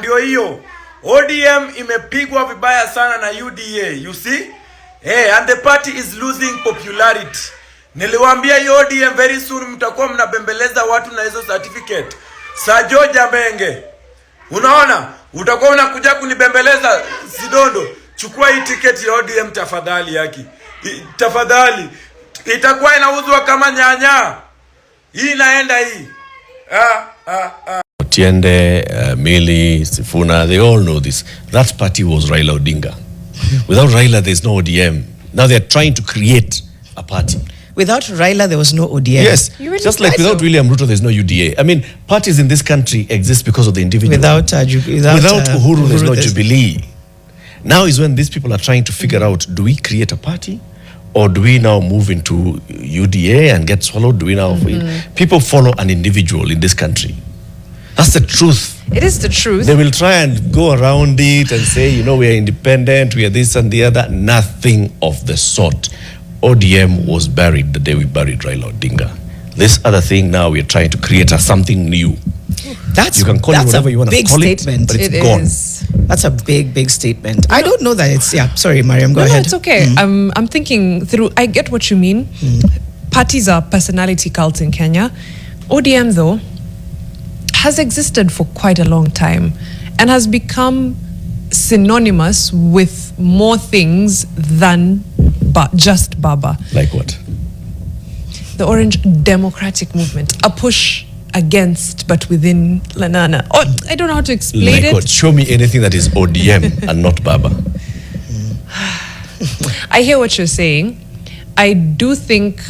Ndio hiyo. ODM imepigwa vibaya sana na UDA, you see? And the party is losing popularity. Niliwaambia ODM very soon mtakuwa mnabembeleza watu na hizo certificate. Sajoja Mbenge. Unaona? Utakuwa unakuja kunibembeleza Sidondo. Chukua hii ticket ya ODM tafadhali yaki. Tafadhali. Itakuwa inauzwa kama nyanya. Hii naenda hii. Otiende, Mili, Sifuna, they all know this. That party was Raila Odinga. Without Raila, there's no ODM. Now they're trying to create a party. Without Raila, there was no ODM. Yes, just like without William Ruto, there's no UDA. I mean, parties in this country exist because of the individual. Without Uhuru, there's no Jubilee. Now is when these people are trying to figure out, do we create a party? Or do we now move into UDA and get swallowed? Do we now... People follow an individual in this country. That's the truth. It is the truth. They will try and go around it and say, you know, we are independent, we are this and the other. Nothing of the sort. ODM was buried the day we buried Raila Odinga. This other thing now we are trying to create something new. You can call it whatever you want to call it, but it's gone. That's a big statement. I don't know that it's... Yeah, sorry, Mariam, go ahead. No, it's okay. I'm thinking through... I get what you mean. Parties are personality cults in Kenya. ODM, though, has existed for quite a long time and has become synonymous with more things than just Baba. Like what? The Orange Democratic Movement, a push against but within Lanana. Oh, I don't know how to explain it. What? Show me anything that is ODM and not Baba. I hear what you're saying. I do think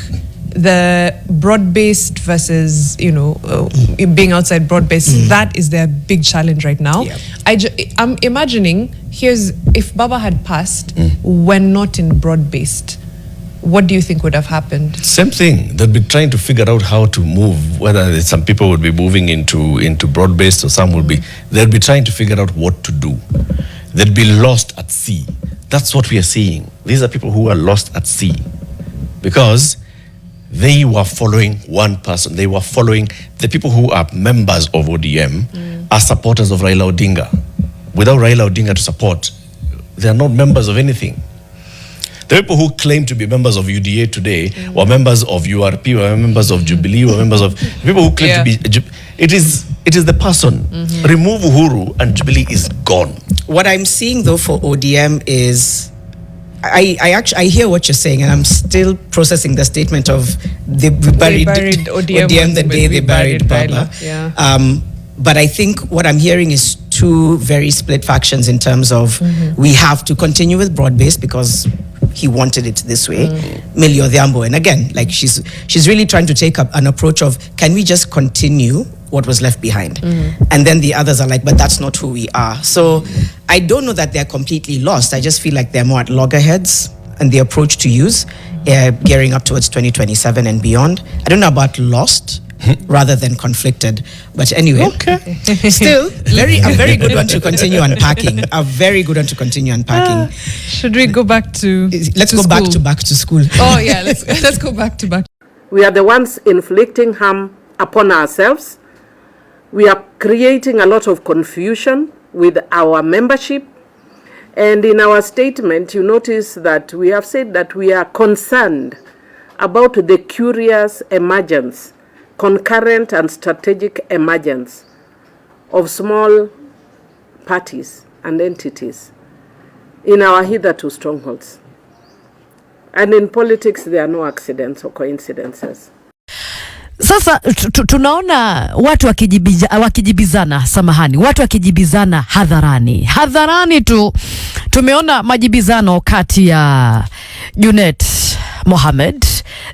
the broad-based versus, being outside broad-based, that is their big challenge right now. Yeah. I'm imagining, if Baba had passed, when not in broad-based, what do you think would have happened? Same thing. They'll be trying to figure out how to move, whether some people would be moving into broad-based or some will be... They'll be trying to figure out what to do. They'll be lost at sea. That's what we are seeing. These are people who are lost at sea. Because they were following one person. They were following the people who are members of ODM are supporters of Raila Odinga. Without Raila Odinga to support, they are not members of anything. The people who claim to be members of UDA today, or members of URP, or members of Jubilee, or members of people who claim to be, it is the person. Remove Uhuru and Jubilee is gone. What I'm seeing though for ODM is, I hear what you're saying, and I'm still processing the statement of they buried ODM the day they buried Baba. But I think what I'm hearing is two very split factions in terms of we have to continue with broad-based because he wanted it this way, Millie Odhiambo. And again, like she's really trying to take up an approach of, can we just continue what was left behind? And then the others are like, but that's not who we are. So I don't know that they're completely lost. I just feel like they're more at loggerheads and the approach to use, gearing up towards 2027 and beyond. I don't know about lost rather than conflicted. But anyway, still, a very good one to continue unpacking. A very good one to continue unpacking. Should we go back to Let's go back to school. Oh yeah, let's go back to back. We are the ones inflicting harm upon ourselves. We are creating a lot of confusion with our membership. And in our statement, you notice that we have said that we are concerned about the curious emergence, concurrent and strategic emergence of small parties and entities in our hitherto strongholds. And in politics, there are no accidents or coincidences. Sasa tunaona watu wakijibizana, watu wakijibizana hadharani tumeona majibizano kati ya Junet Mohamed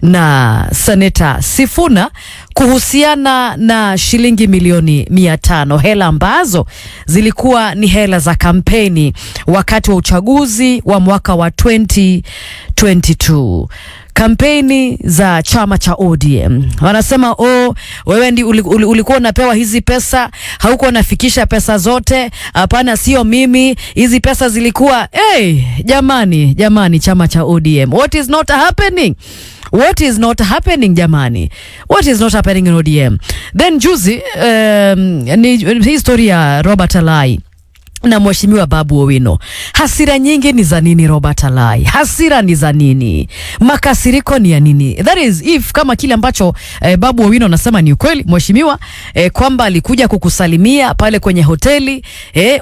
na Seneta Sifuna kuhusiana na shilingi milioni 500, hela ambazo zilikuwa ni hela za kampeni wakati wa uchaguzi wa mwaka wa 2022. Kampeni za chama cha ODM. Wanasema wewe ndi ulikuwa unapewa hizi pesa, hauko unafikisha pesa zote. Hapana, sio mimi. Hizi pesa zilikuwa jamani chama cha ODM. What is not happening? What is not happening jamani? What is not happening? happening in ODM. Then juzi ni history ya Robert Alai na Mheshimiwa Babu Owino. Hasira nyingi ni za nini Robert Alai? Hasira ni za nini? Makasiriko ni ya nini? That is if kama kile ambacho Babu Owino anasema ni ukweli, Mheshimiwa, kwamba alikuja kukusalimia pale kwenye hoteli,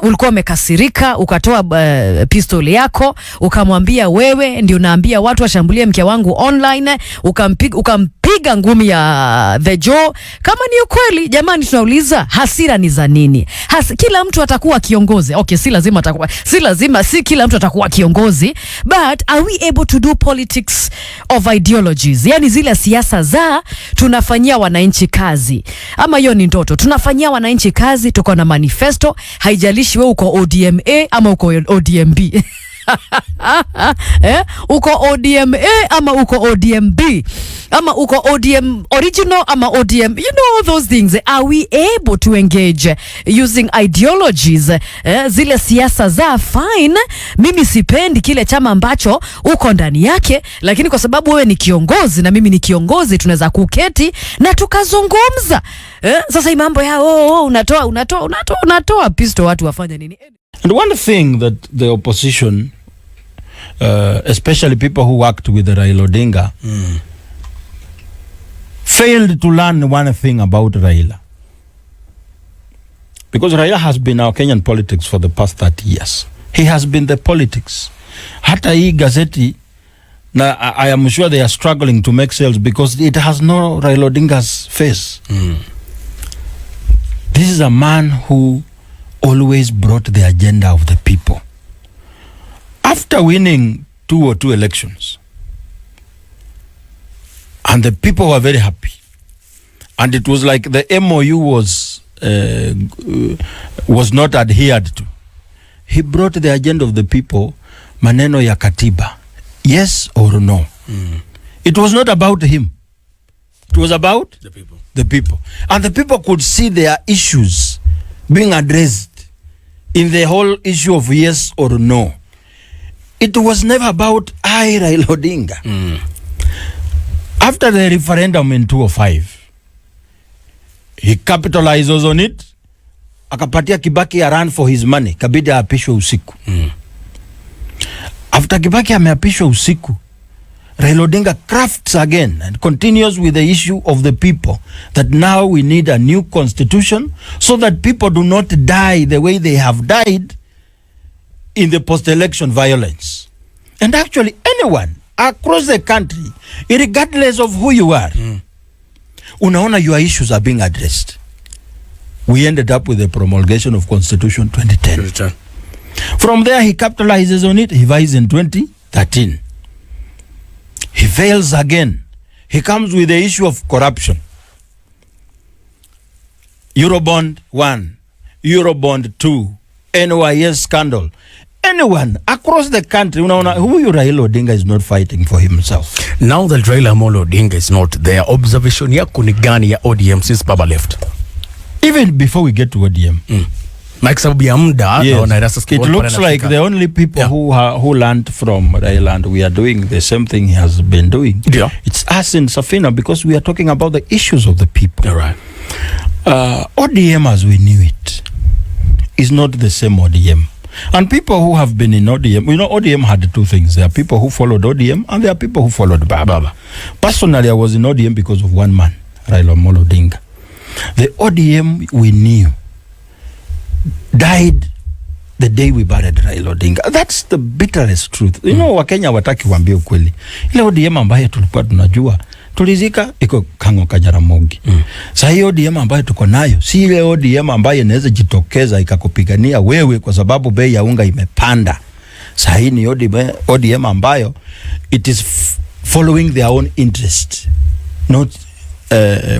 ulikuwa umekasirika, ukatoa pistoli yako, ukamwambia wewe ndio unaambia watu washambulie mke wangu online, ukampiga ngumi ya the jaw. Kama ni ukweli, jamani, tunauliza hasira ni za nini? Kila mtu atakuwa kiongozi. Okay, si kila mtu atakuwa kiongozi, but are we able to do politics of ideologies? Yani zile siasa za tunafanyia wananchi kazi, ama hiyo ni ndoto? Tunafanyia wananchi kazi, tuko na manifesto, haijalishi wewe uko ODM A ama uko ODM B. Uko ODM A ama uko ODM B, ama uko ODM original ama ODM, you know, all those things. Are we able to engage using ideologies? Zile siasa za fine, mimi sipendi kile chama ambacho uko ndani yake, lakini kwa sababu wewe ni kiongozi na mimi ni kiongozi, tunaweza kuketi na tukazungumza. Sasa hii mambo ya unatoa pisto watu wafanya nini? And one thing that the opposition, especially people who worked with Raila Odinga, failed to learn one thing about Raila. Because Raila has been our Kenyan politics for the past 30 years. He has been the politics. Hata hii gazeti, I am sure they are struggling to make sales because it has no Raila Odinga's face. This is a man who always brought the agenda of the people. After winning 2 or 2 elections, and the people were very happy, and it was like the MOU was not adhered to. He brought the agenda of the people, maneno ya katiba, yes or no. It was not about him. It was about the people. The people. And the people could see their issues being addressed in the whole issue of yes or no. It was never about Raila Odinga. After the referendum in 2005, he capitalizes on it. Akapatia Kibaki a run for his money. Kabidi apishwe usiku. After Kibaki ameapishwa usiku, Raila Odinga crafts again and continues with the issue of the people, that now we need a new constitution so that people do not die the way they have died in the post-election violence. And actually anyone across the country, regardless of who you are, unaona your issues are being addressed. We ended up with the promulgation of Constitution 2010. From there he capitalizes on it. He vies in 2013. He fails again. He comes with the issue of corruption. Eurobond 1, Eurobond 2, NYS scandal. Anyone across the country, huyu Raila Odinga is not fighting for himself. Now that Raila Amolo Odinga is not there, observation yako ni gani ya ODM since Baba left? Even before we get to ODM. Like sababu ya muda, yes. It looks like the only people who learned from Raila, and we are doing the same thing he has been doing. Yeah. It's us in Safina, because we are talking about the issues of the people. All right. ODM as we knew it is not the same ODM. And people who have been in ODM, ODM had 2 things. There are people who followed ODM and there are people who followed Baba. Personally, I was in ODM because of one man, Raila Amolo Odinga. The ODM we knew died the day we buried Raila Odinga. That's the bitterest truth. Wakenya wataki kuambia ukweli. Ile ODM ambaye tulikuwa tunajua, tulizika iko Kango Kajaramogi. Sasa hiyo ODM ambayo tuko nayo si ile ODM ambayo inaweza jitokeza ikakupigania wewe kwa sababu bei ya unga imepanda. Sasa hii ni ODM ambayo it is following their own interest, not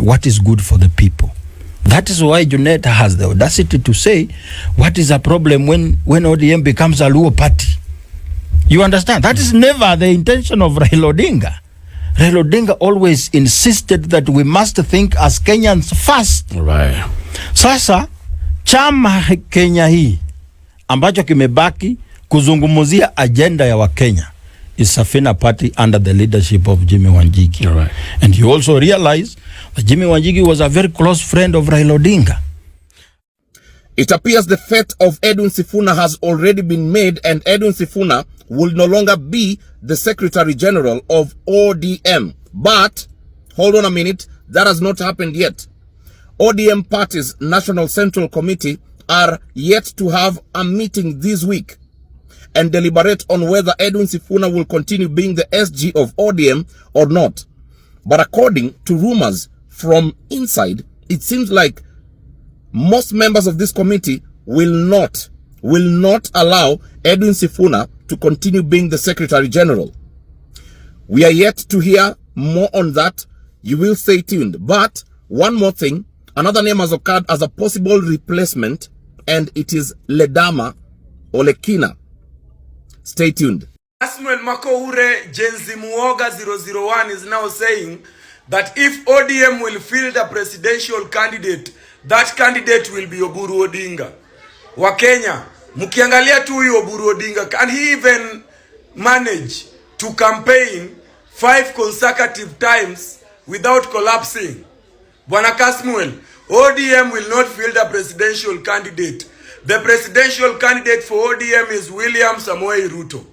what is good for the people. That is why Junet has the audacity to say, what is a problem when ODM becomes a Luo party? You understand? That is never the intention of Raila Odinga. Raila Odinga always insisted that we must think as Kenyans first. Right. Sasa chama Kenya hii ambacho kimebaki kuzungumzia agenda ya Wakenya is Safina Party under the leadership of Jimmy Wanjigi. Right. And you also realize that Jimmy Wanjigi was a very close friend of Raila Odinga. It appears the fate of Edwin Sifuna has already been made, and Edwin Sifuna will no longer be the Secretary General of ODM. But, hold on a minute, that has not happened yet. ODM Party's National Central Committee are yet to have a meeting this week and deliberate on whether Edwin Sifuna will continue being the SG of ODM or not. But according to rumors from inside, it seems like most members of this committee will not allow Edwin Sifuna to continue being the Secretary General. We are yet to hear more on that. You will stay tuned. But one more thing, another name has occurred as a possible replacement, and it is Ledama Olekina. Stay tuned. Asmuel Makoure Jenzi Muoga 001 is now saying that if ODM will field a presidential candidate, that candidate will be Oburu Odinga. Wakenya, mukiangalia tu huyu Oburu Odinga, can he even manage to campaign 5 consecutive times without collapsing? Bwana Kasmuel, ODM will not field a presidential candidate. The presidential candidate for ODM is William Samoei Ruto.